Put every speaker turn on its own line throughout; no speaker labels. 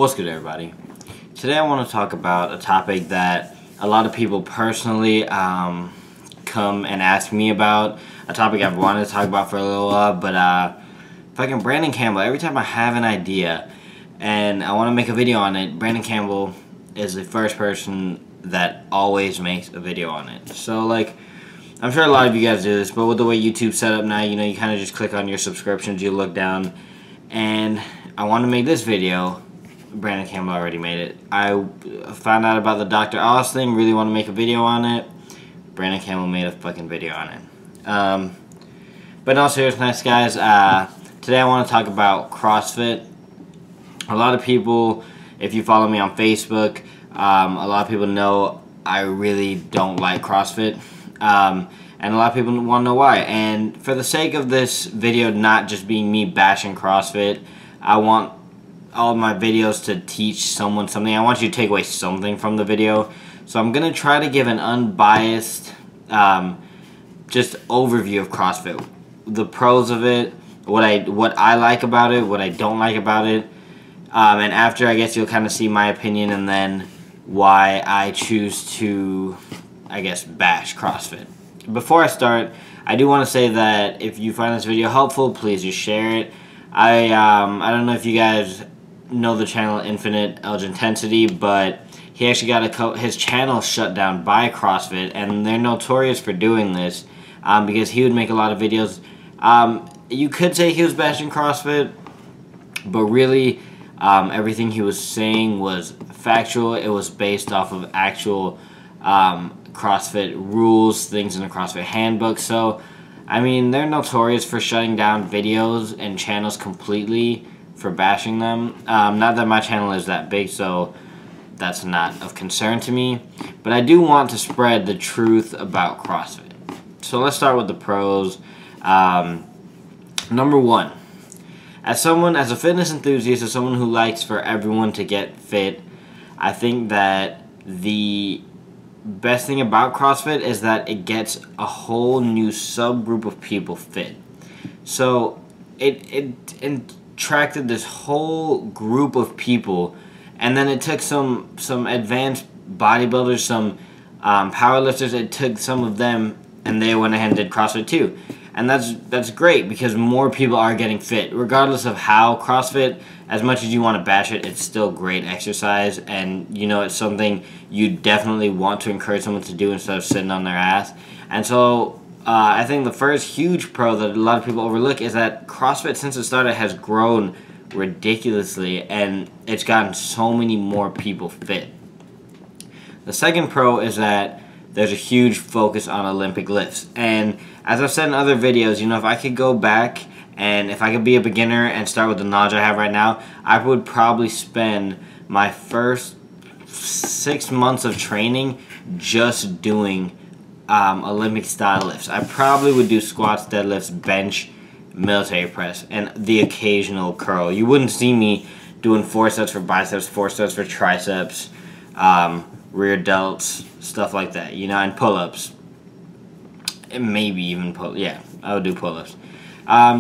What's good, everybody? Today I want to talk about a topic that a lot of people personally come and ask me about, a topic I've wanted to talk about for a little while, but fucking Brandon Campbell, every time I have an idea and I want to make a video on it, Brandon Campbell is the first person that always makes a video on it. So, like, I'm sure a lot of you guys do this, but with the way YouTube's set up now, you know, you kind of just click on your subscriptions, you look down, and I want to make this video. Brandon Campbell already made it. I found out about the Dr. Oz thing, really want to make a video on it. Brandon Campbell made a fucking video on it. But in all seriousness, guys, today I want to talk about CrossFit. A lot of people, if you follow me on Facebook, a lot of people know I really don't like CrossFit. And a lot of people want to know why. And for the sake of this video not just being me bashing CrossFit, I want all of my videos to teach someone something. I want you to take away something from the video. So I'm going to try to give an unbiased just overview of CrossFit. The pros of it, what I like about it, what I don't like about it. And after, I guess you'll kind of see my opinion and then why I choose to, I guess, bash CrossFit. Before I start, I do want to say that if you find this video helpful, please just share it. I don't know if you guys know the channel Infinite Edge Intensity, but he actually got his channel shut down by CrossFit, and they're notorious for doing this because he would make a lot of videos. You could say he was bashing CrossFit, but really everything he was saying was factual. It was based off of actual CrossFit rules, things in the CrossFit handbook. So I mean, they're notorious for shutting down videos and channels completely for bashing them. Not that my channel is that big, so that's not of concern to me. But I do want to spread the truth about CrossFit. So let's start with the pros. Number one, as a fitness enthusiast, as someone who likes for everyone to get fit, I think that the best thing about CrossFit is that it gets a whole new subgroup of people fit. So it attracted this whole group of people, and then it took some advanced bodybuilders, some powerlifters. It took some of them, and they went ahead and did CrossFit too. And that's great because more people are getting fit. Regardless of how CrossFit, as much as you want to bash it, it's still great exercise, and you know it's something you definitely want to encourage someone to do instead of sitting on their ass. And so I think the first huge pro that a lot of people overlook is that CrossFit, since it started, has grown ridiculously, and it's gotten so many more people fit. The second pro is that there's a huge focus on Olympic lifts. And as I've said in other videos, you know, if I could go back and if I could be a beginner and start with the knowledge I have right now, I would probably spend my first 6 months of training just doing Olympic style lifts. I probably would do squats, deadlifts, bench, military press, and the occasional curl. You wouldn't see me doing 4 sets for biceps, 4 sets for triceps, rear delts, stuff like that, you know, and pull-ups. And maybe even I would do pull-ups.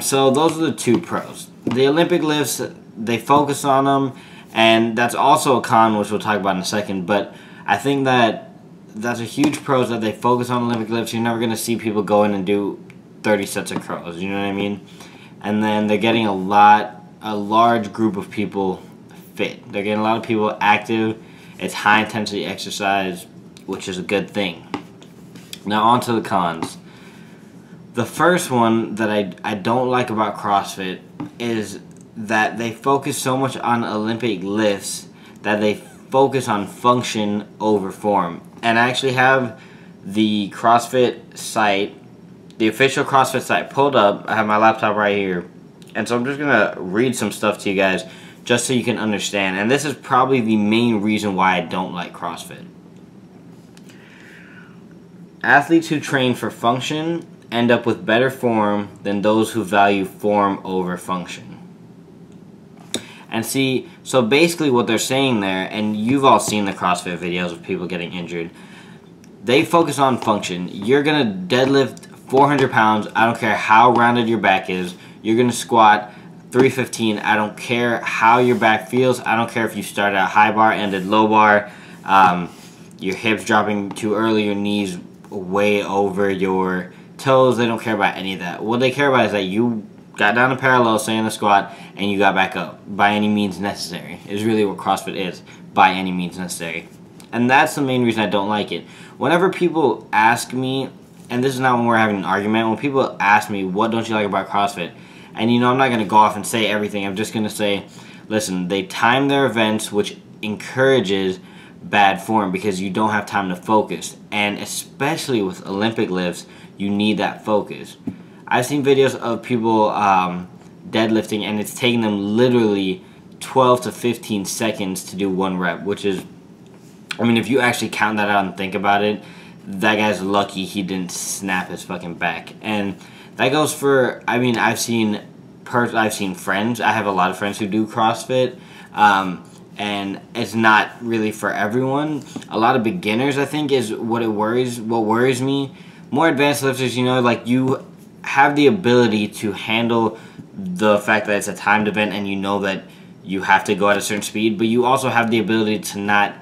So those are the two pros. The Olympic lifts, they focus on them, and that's also a con, which we'll talk about in a second, but I think that's a huge pro, is that they focus on Olympic lifts. You're never going to see people go in and do 30 sets of curls, you know what I mean? And then they're getting a large group of people fit. They're getting a lot of people active. It's high intensity exercise, which is a good thing. Now on to the cons. The first one that I don't like about CrossFit is that they focus so much on Olympic lifts that they focus on function over form. And I actually have the CrossFit site, the official CrossFit site, pulled up. I have my laptop right here. And so I'm just going to read some stuff to you guys just so you can understand. And this is probably the main reason why I don't like CrossFit. Athletes who train for function end up with better form than those who value form over function. And see, so basically what they're saying there, and you've all seen the CrossFit videos of people getting injured, they focus on function. You're going to deadlift 400 pounds, I don't care how rounded your back is. You're going to squat 315. I don't care how your back feels. I don't care if you started at high bar, ended low bar, your hips dropping too early, your knees way over your toes. They don't care about any of that. What they care about is that you got down to parallel, stay in the squat, and you got back up by any means necessary. Is really what CrossFit is, by any means necessary. And that's the main reason I don't like it. Whenever people ask me, and this is not when we're having an argument, when people ask me, what don't you like about CrossFit? And you know, I'm not going to go off and say everything. I'm just going to say, listen, they time their events, which encourages bad form because you don't have time to focus. And especially with Olympic lifts, you need that focus. I've seen videos of people deadlifting, and it's taking them literally 12 to 15 seconds to do one rep, which is, I mean, if you actually count that out and think about it, that guy's lucky he didn't snap his fucking back. And that goes for, I mean, I've seen friends. I have a lot of friends who do CrossFit, and it's not really for everyone. A lot of beginners, I think, is what worries me. More advanced lifters, you know, like, you have the ability to handle the fact that it's a timed event and you know that you have to go at a certain speed, but you also have the ability to not,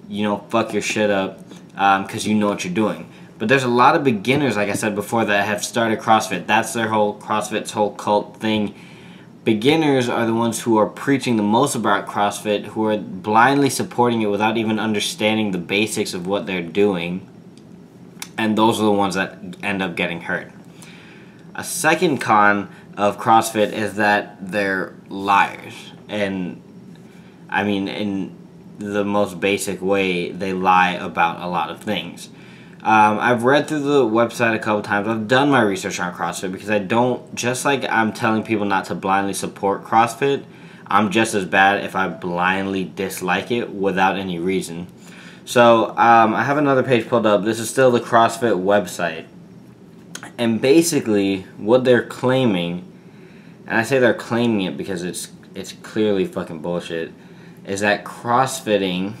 you know, fuck your shit up because you know what you're doing. But there's a lot of beginners, like I said before, that have started CrossFit. That's their whole CrossFit's whole cult thing. Beginners are the ones who are preaching the most about CrossFit, who are blindly supporting it without even understanding the basics of what they're doing. And those are the ones that end up getting hurt. A second con of CrossFit is that they're liars. And, I mean, in the most basic way, they lie about a lot of things. I've read through the website a couple times. I've done my research on CrossFit because I don't, just like I'm telling people not to blindly support CrossFit, I'm just as bad if I blindly dislike it without any reason. So I have another page pulled up. This is still the CrossFit website. And basically what they're claiming, and I say they're claiming it because it's clearly fucking bullshit, is that CrossFitting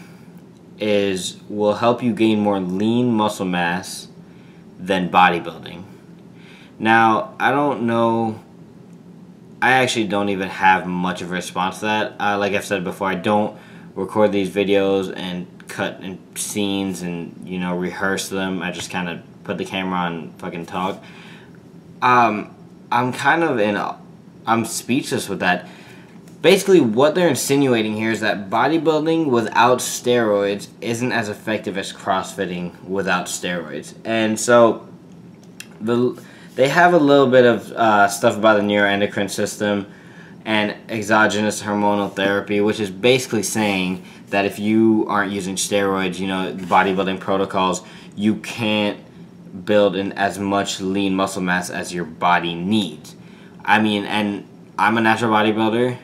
will help you gain more lean muscle mass than bodybuilding. Now, I don't know, I actually don't even have much of a response to that. Like I've said before, I don't record these videos and cut in scenes and, you know, rehearse them. I just kind of put the camera on and fucking talk. I'm speechless with that. Basically, what they're insinuating here is that bodybuilding without steroids isn't as effective as CrossFitting without steroids. And so they have a little bit of stuff about the neuroendocrine system and exogenous hormonal therapy, which is basically saying that if you aren't using steroids, you know, bodybuilding protocols, you can't build in as much lean muscle mass as your body needs. I mean, and I'm a natural bodybuilder.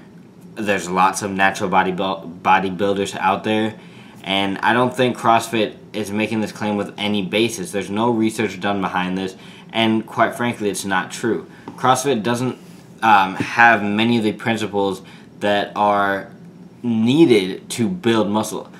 There's lots of natural bodybuilders out there, and I don't think CrossFit is making this claim with any basis. There's no research done behind this, and quite frankly, it's not true. CrossFit doesn't have many of the principles that are needed to build muscle.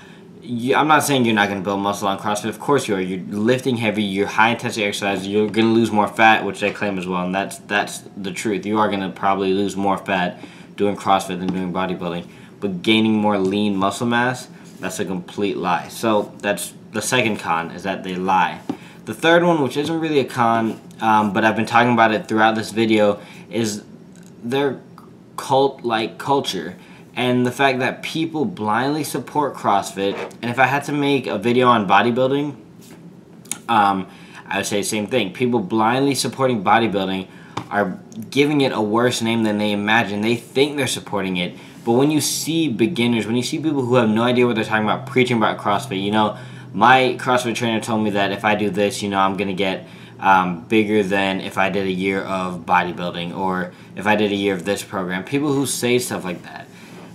I'm not saying you're not going to build muscle on CrossFit. Of course you are. You're lifting heavy, you're high-intensity exercise, you're going to lose more fat, which they claim as well, and that's the truth. You are going to probably lose more fat doing CrossFit than doing bodybuilding. But gaining more lean muscle mass, that's a complete lie. So that's the second con, is that they lie. The third one, which isn't really a con, but I've been talking about it throughout this video, is their cult-like culture. And the fact that people blindly support CrossFit. And if I had to make a video on bodybuilding, I would say the same thing. People blindly supporting bodybuilding are giving it a worse name than they imagine. They think they're supporting it. But when you see beginners, when you see people who have no idea what they're talking about, preaching about CrossFit, you know, my CrossFit trainer told me that if I do this, you know, I'm going to get bigger than if I did a year of bodybuilding, or if I did a year of this program. People who say stuff like that.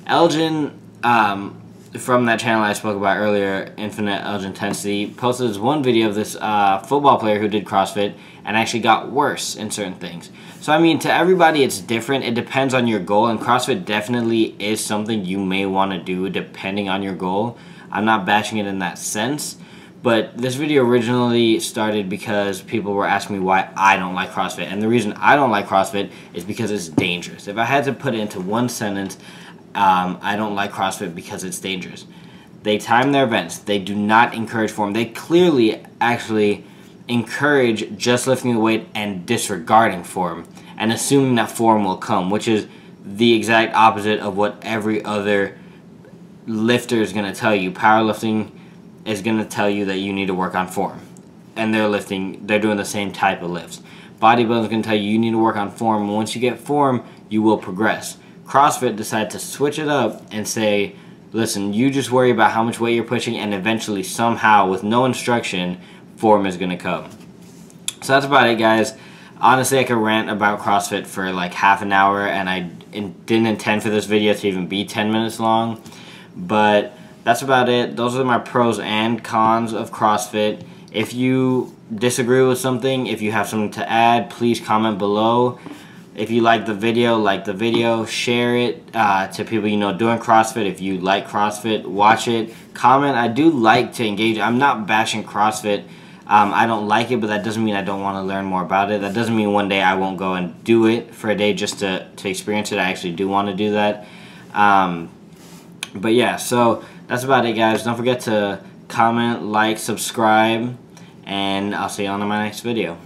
Elgin, from that channel I spoke about earlier, Infinite Elgin Intensity, posted this one video of this football player who did CrossFit and actually got worse in certain things. So, I mean, to everybody it's different. It depends on your goal, and CrossFit definitely is something you may want to do depending on your goal. I'm not bashing it in that sense, But this video originally started because people were asking me why I don't like CrossFit. And the reason I don't like CrossFit is because it's dangerous. If I had to put it into one sentence, I don't like CrossFit because it's dangerous. They time their events. They do not encourage form. They clearly actually encourage just lifting the weight and disregarding form and assuming that form will come, which is the exact opposite of what every other lifter is going to tell you. Powerlifting is going to tell you that you need to work on form, and they're doing the same type of lifts. Bodybuilding is going to tell you need to work on form, and once you get form, you will progress. CrossFit decided to switch it up and say, listen, you just worry about how much weight you're pushing, and eventually, somehow, with no instruction, form is going to come. So that's about it, guys. Honestly, I could rant about CrossFit for like half an hour, and I didn't intend for this video to even be 10 minutes long, but that's about it. Those are my pros and cons of CrossFit. If you disagree with something, if you have something to add, please comment below. If you like the video, share it to people you know doing CrossFit. If you like CrossFit, watch it. Comment. I do like to engage. I'm not bashing CrossFit. I don't like it, but that doesn't mean I don't want to learn more about it. That doesn't mean one day I won't go and do it for a day just to experience it. I actually do want to do that. But yeah, so that's about it, guys. Don't forget to comment, like, subscribe, and I'll see you on my next video.